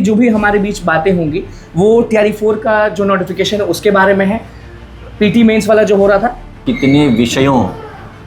जो भी हमारे बीच बातें होंगी वो TRE-4 का जो नोटिफिकेशन है उसके बारे में है, PT मेंस वाला जो हो रहा था। कितने विषयों,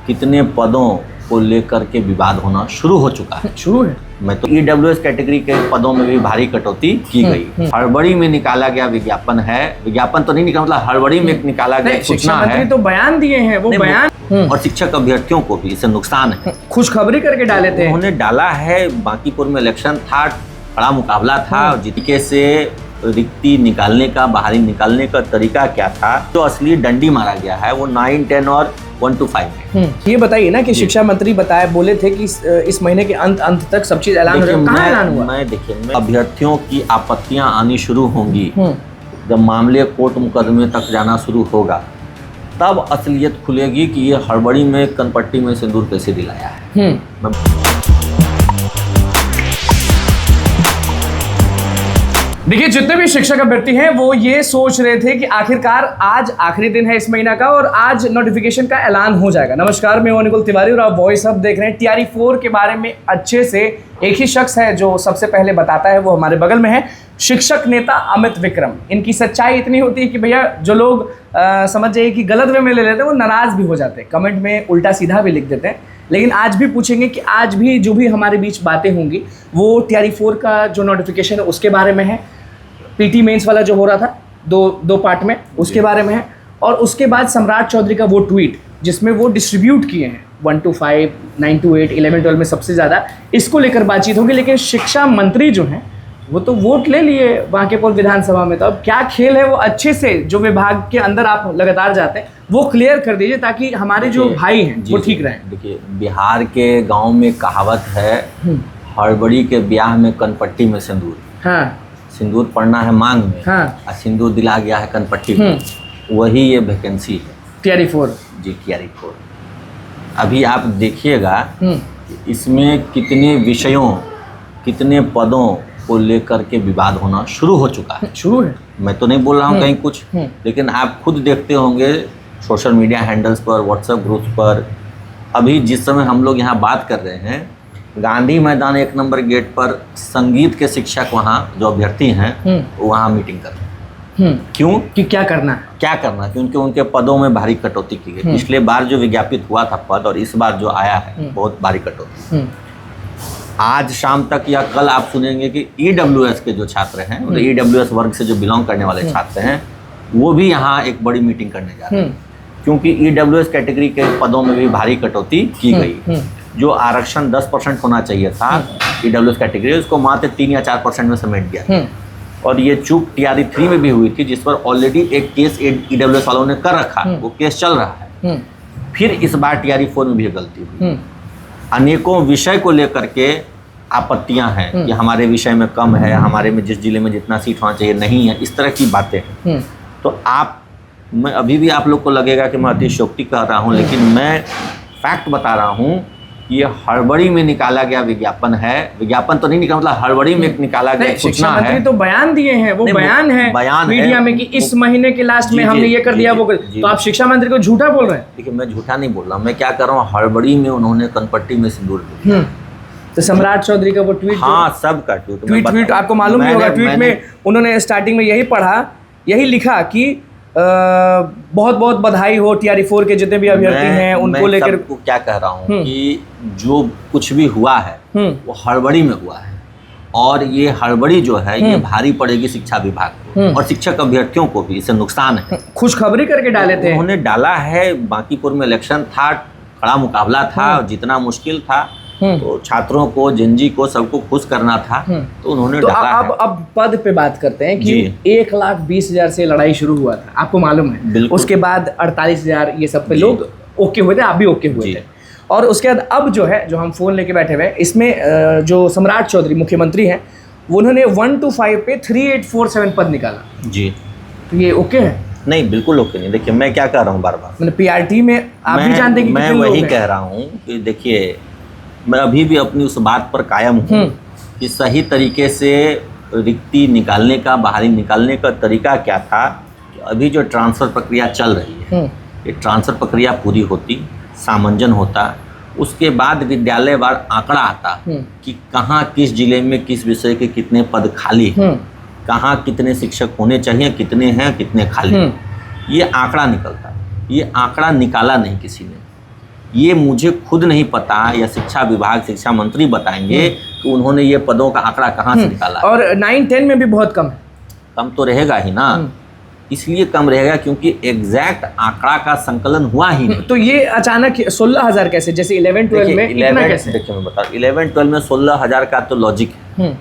कितने पदों को लेकर के विवाद होना शुरू हो चुका है। शुरू है। मैं तो EWS कैटेगरी के पदों में भी भारी कटौती की गई। हड़बड़ी में निकाला गया विज्ञापन है, विज्ञापन तो नहीं निकाला, मतलब हड़बड़ी में निकाला गया सूचना शिक्षा मंत्री है। तो बयान दिए हैं, वो बयान और शिक्षक अभ्यर्थियों को भी इससे नुकसान है। खुशखबरी करके डाले थे। उन्होंने डाला है, बांकीपुर में इलेक्शन था, बड़ा मुकाबला था, और जीके से रिक्ति निकालने का, बाहरी निकालने का तरीका क्या था, तो असली डंडी मारा गया है वो 9, 10 और 1 to 5 में। ये बताइए ना कि शिक्षा मंत्री बोले थे कि इस महीने के अंत तक सब चीज ऐलान हो रहा है। कहाँ ऐलान हुआ? मैं अभ्यर्थियों की आपत्तियां आनी शुरू होंगी, जब मामले कोर्ट मुकदमे तक जाना शुरू होगा, तब असलियत खुलेगी कि ये हड़बड़ी में कनपट्टी में सिंदूर कैसे दिलाया है। देखिए, जितने भी शिक्षक अभ्यर्थी हैं वो ये सोच रहे थे कि आखिरकार आज आखिरी दिन है इस महीना का और आज नोटिफिकेशन का ऐलान हो जाएगा। नमस्कार, मैं अनुकुल तिवारी और आप वॉइस हब देख रहे हैं। TRE-4 के बारे में अच्छे से एक ही शख्स है जो सबसे पहले बताता है, वो हमारे बगल में है, शिक्षक नेता अमित विक्रम। इनकी सच्चाई इतनी होती है कि भैया जो लोग समझ जाइए कि गलत वे में ले लेते हैं वो नाराज भी हो जाते हैं, कमेंट में उल्टा सीधा भी लिख देते हैं। लेकिन आज भी पूछेंगे कि आज भी जो भी हमारे बीच बातें होंगी वो TRE-4 का जो नोटिफिकेशन है उसके बारे में है, PT मेंस वाला जो हो रहा था दो पार्ट में उसके बारे में है, और उसके बाद सम्राट चौधरी का वो ट्वीट जिसमें वो डिस्ट्रीब्यूट किए हैं 1 to 5, 9 to 8, 11, 12 में सबसे ज़्यादा, इसको लेकर बातचीत होगी। लेकिन शिक्षा मंत्री जो हैं वो तो वोट ले लिए बांकीपुर विधानसभा में, तो अब क्या खेल है वो अच्छे से जो विभाग के अंदर आप लगातार जाते हैं वो क्लियर कर दीजिए ताकि हमारे जो भाई हैं वो ठीक रहें। देखिए, बिहार के गाँव में कहावत है, हड़बड़ी के ब्याह में कनपट्टी में सिंदूर। हाँ, सिंदूर पड़ना है मांग में, हाँ, और सिंदूर दिला गया है कनपट्टी में, वही ये वैकेंसी है TRE-4 जी। TRE-4 अभी आप देखिएगा इसमें कितने विषयों, कितने पदों को लेकर के विवाद होना शुरू हो चुका है। शुरू है। मैं तो नहीं बोल रहा हूँ कहीं कुछ, लेकिन आप खुद देखते होंगे सोशल मीडिया हैंडल्स पर, व्हाट्सएप ग्रुप्स पर। अभी जिस समय हम लोग यहाँ बात कर रहे हैं, गांधी मैदान 1 नंबर गेट पर संगीत के शिक्षक वहाँ जो अभ्यर्थी हैं वहाँ मीटिंग कर रहे हैं। क्यों? कि क्या करना है, क्योंकि उनके पदों में भारी कटौती की गई। पिछले बार जो विज्ञापित हुआ था पद और इस बार जो आया है बहुत भारी कटौती। आज शाम तक या कल आप सुनेंगे कि EWS के जो छात्र हैं, मतलब EWS वर्ग से जो बिलोंग करने वाले छात्र हैं, वो भी यहाँ एक बड़ी मीटिंग करने जा रहे हैं, क्योंकि EWS कैटेगरी के पदों में भी भारी कटौती की गई। जो आरक्षण 10% होना चाहिए था EWS कैटेगरी, उसको मात्र 3 या 4% में समेट दिया। और ये चूक TRE-3 में भी हुई थी, जिस पर ऑलरेडी एक केस EWS वालों ने कर रखा, वो केस चल रहा है। फिर इस बार TRE-4 में भी गलती हुई। अनेकों विषय को लेकर के आपत्तियां हैं कि हमारे विषय में कम है, हमारे में जिस जिले में जितना सीट होना चाहिए नहीं है, इस तरह की बातें हैं। तो मैं अभी भी आप लोग को लगेगा कि मैं अतिशयोक्ति कह रहा हूँ, लेकिन मैं फैक्ट बता रहा हूँ। ये हड़बड़ी में निकाला गया विज्ञापन है, विज्ञापन तो नहीं निकाला, मतलब हड़बड़ी में निकाला गया सूचना शिक्षा मंत्री है। तो बयान दिए हैं, वो बयान है मीडिया में कि इस महीने के लास्ट में हमने ये कर दिया, वो तो आप शिक्षा मंत्री को झूठा बोल रहे हैं। देखिए, मैं झूठा नहीं बोल रहा, मैं क्या कर रहा हूँ, हड़बड़ी में उन्होंने कनपट्टी में सिंदूर दिया। तो सम्राट चौधरी का वो ट्वीट, हाँ, सबका ट्वीट आपको मालूम नहीं होगा। ट्वीट में उन्होंने स्टार्टिंग में यही पढ़ा, यही लिखा कि बहुत बहुत बधाई हो TRE-4 के जितने भी अभ्यर्थी हैं उनको लेकर। मैं क्या कह रहा हूँ कि जो कुछ भी हुआ है वो हड़बड़ी में हुआ है, और ये हड़बड़ी जो है ये भारी पड़ेगी शिक्षा विभाग को और शिक्षक अभ्यर्थियों को भी, इससे नुकसान है। खुशखबरी करके डाले थे। उन्होंने डाला है, बांकीपुर में इलेक्शन था, बड़ा मुकाबला था, और जितना मुश्किल था तो छात्रों को, जिंजी को, सबको खुश करना था, तो उन्होंने डाला है। अब पद पे बात करते हैं कि 1,20,000 से लड़ाई शुरू हुआ था, आपको मालूम है। उसके बाद 48,000 ये सब पे लोग ओके हुए थे, आप भी ओके हुए थे। और उसके बाद अब जो है, जो हम फोन लेके बैठे हुए हैं, इसमें जो सम्राट चौधरी मुख्यमंत्री हैं, उन्होंने 1 to 5 पे 3847 पद निकाला जी। तो ये ओके है? नहीं, बिल्कुल ओके नहीं। देखिए, मैं क्या कह रहा हूँ बार बार, मतलब PRT में आप भी जानते हैं कि मैं वही कह रहा हूँ कि देखिए, मैं अभी भी अपनी उस बात पर कायम हूँ कि सही तरीके से रिक्ति निकालने का, बाहरी निकालने का तरीका क्या था। अभी जो ट्रांसफ़र प्रक्रिया चल रही है, ये ट्रांसफ़र प्रक्रिया पूरी होती, सामंजन होता, उसके बाद विद्यालयवार आंकड़ा आता कि कहाँ किस जिले में किस विषय के कितने पद खाली हैं, कहाँ कितने शिक्षक होने चाहिए, कितने हैं, कितने खाली हैं। ये आंकड़ा निकलता है। ये आंकड़ा निकाला नहीं किसी ने, ये मुझे खुद नहीं पता, या शिक्षा विभाग, शिक्षा मंत्री बताएंगे कि उन्होंने ये पदों का आंकड़ा कहाँ से निकाला। और 9-10 में भी बहुत कम है। कम तो रहेगा ही ना, इसलिए कम रहेगा क्योंकि एग्जैक्ट आंकड़ा का संकलन हुआ ही नहीं। तो ये अचानक 16,000 कैसे, जैसे 11-12 में इतना कैसे? देखिए मैं बता रहा हूँ, 11-12 में 16,000 का तो लॉजिक है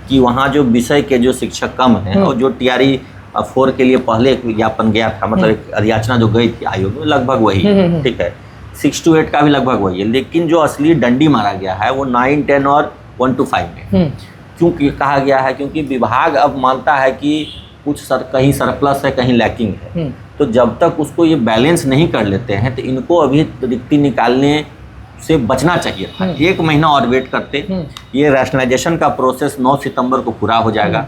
कि वहाँ जो विषय के जो शिक्षक कम हैं, और जो TRE 4 के लिए पहले एक विज्ञापन गया था, मतलब एक अधियाचना जो गई थी आयोग में, लगभग वही है, ठीक है। 6 to 8 का भी लगभग वही है, लेकिन जो असली डंडी मारा गया है वो 9, 10 और 1 to 5 में। क्योंकि कहा गया है क्योंकि विभाग अब मानता है कि कुछ कहीं सरप्लस है, कहीं लैकिंग है, तो जब तक उसको ये बैलेंस नहीं कर लेते हैं तो इनको अभी रिक्ति निकालने से बचना चाहिए था। 1 महीना और वेट करते, ये रैशनलाइजेशन का प्रोसेस 9 सितंबर को पूरा हो जाएगा।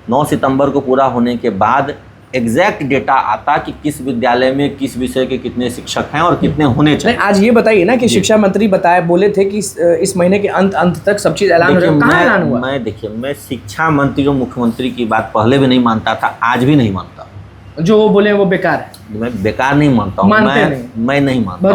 9 सितंबर को पूरा होने के बाद एग्जैक्ट डेटा आता कि किस विद्यालय में किस विषय के कितने शिक्षक हैं और कितने होने चाहिए। आज ये बताइए ना कि शिक्षा मंत्री बोले थे कि इस महीने के अंत तक सब चीज ऐलान हो जाएगा। कहाँ ऐलान हुआ? मैं शिक्षा मंत्री और मुख्यमंत्री की बात पहले भी नहीं मानता था, आज भी नहीं मानता। जो वो बोले वो बेकार है। मैं बेकार नहीं मानता हूँ, मैं नहीं मानता।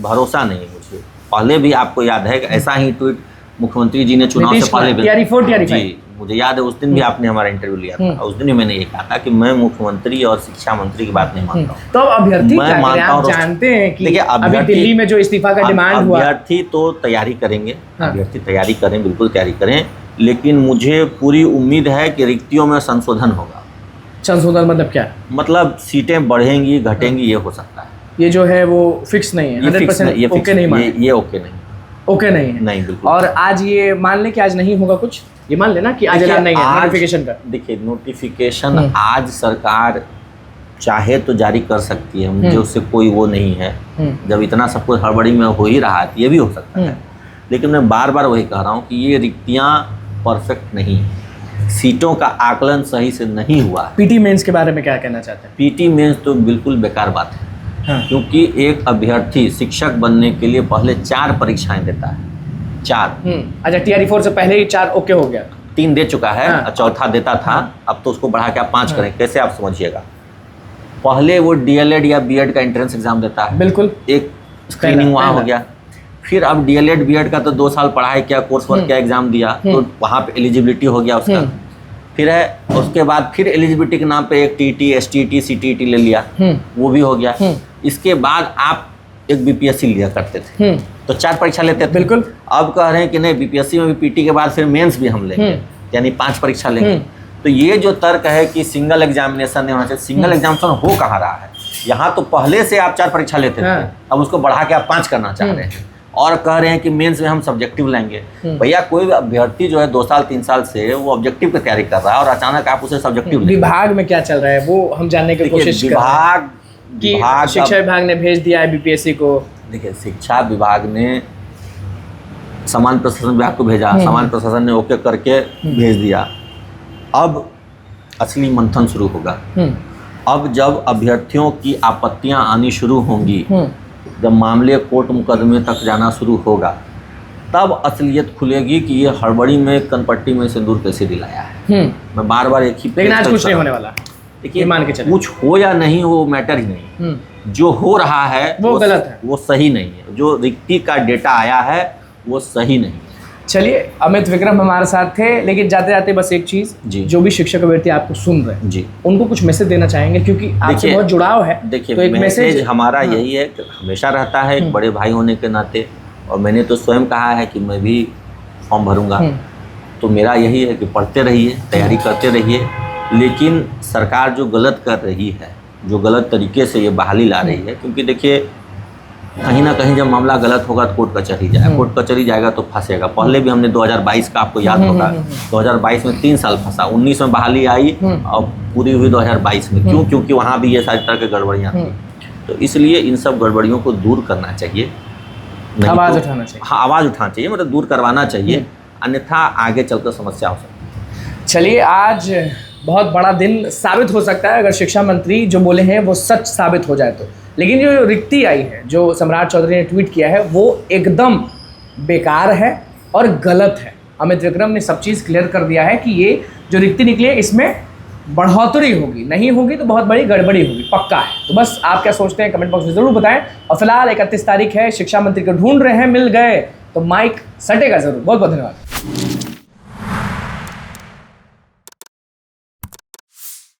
भरोसा नहीं मुझे। पहले भी आपको याद है कि ऐसा ही ट्वीट मुख्यमंत्री जी ने चुनाव से पहले भी, मुझे याद है उस दिन भी आपने हमारा इंटरव्यू लिया था, उस दिन भी मैंने ये कहा था कि मैं मुख्यमंत्री और शिक्षा मंत्री की बात नहीं मानता हूँ। तो अभ्यर्थी क्या करें? आप जानते हैं कि अभी दिल्ली में जो इस्तीफा का डिमांड हुआ, अभ्यर्थी तो तैयारी करेंगे, अभ्यर्थी तैयारी करें, बिल्कुल तैयारी करें, लेकिन मुझे पूरी उम्मीद है कि रिक्तियों में संशोधन होगा। संशोधन मतलब क्या? मतलब सीटें बढ़ेंगी घटेंगी, ये हो सकता है। ये जो है वो फिक्स नहीं है, 100% ओके नहीं माने। ये ओके नहीं, ओके नहीं है, नहीं बिल्कुल। और आज ये मान ले कि आज नहीं होगा कुछ, ये मान लेना कि आज ऐलान नहीं है नोटिफिकेशन का। देखिए नोटिफिकेशन आज सरकार चाहे तो जारी कर सकती है, मुझे उससे कोई वो नहीं है। जब इतना सब कुछ हड़बड़ी में हो ही रहा है ये भी हो सकता है, लेकिन मैं बार बार वही कह रहा हूँ कि ये रिक्तियाँ परफेक्ट नहीं, सीटों का आकलन सही से नहीं हुआ। पीटी मेंस के बारे में क्या कहना चाहते हैं? पीटी मेंस तो बिल्कुल बेकार बात है। क्योंकि एक अभ्यर्थी शिक्षक बनने के लिए पहले 4 परीक्षाएं देता है, 4। अच्छा, TRE 4 से पहले ही 4 ओके हो गया, 3 दे चुका है, चौथा देता था, अब तो उसको बढ़ा के आप 5 करें। कैसे आप समझिएगा, पहले वो DLED या BEd का एंट्रेंस एग्जाम देता है, बिल्कुल एक स्क्रीनिंग वहाँ हो गया। फिर अब DLED BEd का तो 2 साल पढ़ाई किया, कोर्स वर्क किया, एग्जाम दिया, तो वहाँ पे एलिजिबिलिटी हो गया उसका। फिर है उसके बाद फिर एलिजिबिलिटी के नाम पे एक TT, STT, CTT ले लिया, वो भी हो गया। इसके बाद आप एक BPSC लिया करते थे, तो 4 परीक्षा लेते थे। बिल्कुल। अब कह रहे हैं कि नहीं, BPSC में भी PT के बाद फिर मेंस भी हम लेंगे, यानी 5 परीक्षा लेंगे। तो ये जो तर्क है कि सिंगल एग्जामिनेशन नहीं होना चाहिए, सिंगल एग्जामिनेशन हो कहाँ रहा है? यहाँ तो पहले से आप 4 परीक्षा लेते थे, अब उसको बढ़ा के आप 5 करना चाह रहे हैं, और कह रहे हैं कि मेंस में हम सब्जेक्टिव लेंगे। भैया कोई भी अभ्यर्थी जो है 2 साल 3 साल से वो ऑब्जेक्टिव की तैयारी कर रहा है, और अचानक आप उसे सब्जेक्टिव लेंगे। विभाग में क्या चल रहा है वो हम जानने की कोशिश कर रहे हैं कि शिक्षा विभाग ने भेज दिया है BPSC को। देखिए शिक्षा विभाग ने सामान्य प्रशासन विभाग को भेजा, सामान्य प्रशासन ने ओके करके भेज दिया। अब असली मंथन शुरू होगा। अब जब अभ्यर्थियों की आपत्तियां आनी शुरू होंगी, जब मामले कोर्ट मुकदमे तक जाना शुरू होगा, तब असलियत खुलेगी कि ये हड़बड़ी में कनपट्टी में सिंदूर कैसे दिलाया है। मैं बार बार एक ही, लेकिन आज कुछ नहीं होने वाला। देखिए मान के चलिए, कुछ हो या नहीं हो मैटर ही नहीं, जो हो रहा है वो गलत है, वो सही नहीं है। जो रिक्ति का डेटा आया है वो सही नहीं। चलिए, अमित विक्रम हमारे साथ थे, लेकिन जाते जाते बस एक चीज़, जो भी शिक्षक अभ्यर्थी आपको सुन रहे हैं जी, उनको कुछ मैसेज देना चाहेंगे, क्योंकि आपसे बहुत जुड़ाव है। देखिए, तो एक मैसेज हमारा यही है, हमेशा रहता है एक बड़े भाई होने के नाते, और मैंने तो स्वयं कहा है कि मैं भी फॉर्म भरूंगा, तो मेरा यही है कि पढ़ते रहिए, तैयारी करते रहिए, लेकिन सरकार जो गलत कर रही है, जो गलत तरीके से ये बहाली ला रही है, क्योंकि देखिए कहीं ना कहीं जब मामला गलत होगा तो कोर्ट कचहरी जाएगा, कोर्ट कचहरी जाएगा तो फंसेगा। पहले भी हमने 2022 का आपको याद होगा, 2022 में 3 साल फंसा, 19 में बहाली आई और पूरी हुई 2022 में। क्यों? क्योंकि वहाँ भी ये सारी तरह की गड़बड़ियाँ थी। तो इसलिए इन सब गड़बड़ियों को दूर करना चाहिए, आवाज़ उठाना चाहिए। हाँ, आवाज़ उठाना चाहिए, मतलब दूर करवाना चाहिए, अन्यथा आगे चलकर समस्या हो सकती है। चलिए, आज बहुत बड़ा दिन साबित हो सकता है अगर शिक्षा मंत्री जो बोले हैं वो सच साबित हो जाए तो। लेकिन जो रिक्ति आई है, जो सम्राट चौधरी ने ट्वीट किया है, वो एकदम बेकार है और गलत है। अमित विक्रम ने सब चीज़ क्लियर कर दिया है कि ये जो रिक्ति निकली है इसमें बढ़ोतरी होगी, नहीं होगी तो बहुत बड़ी गड़बड़ी होगी, पक्का है। तो बस आप क्या सोचते हैं कमेंट बॉक्स में ज़रूर बताएं। और फिलहाल 31 तारीख है, शिक्षा मंत्री को ढूंढ रहे हैं, मिल गए तो माइक सटेगा ज़रूर। बहुत बहुत धन्यवाद।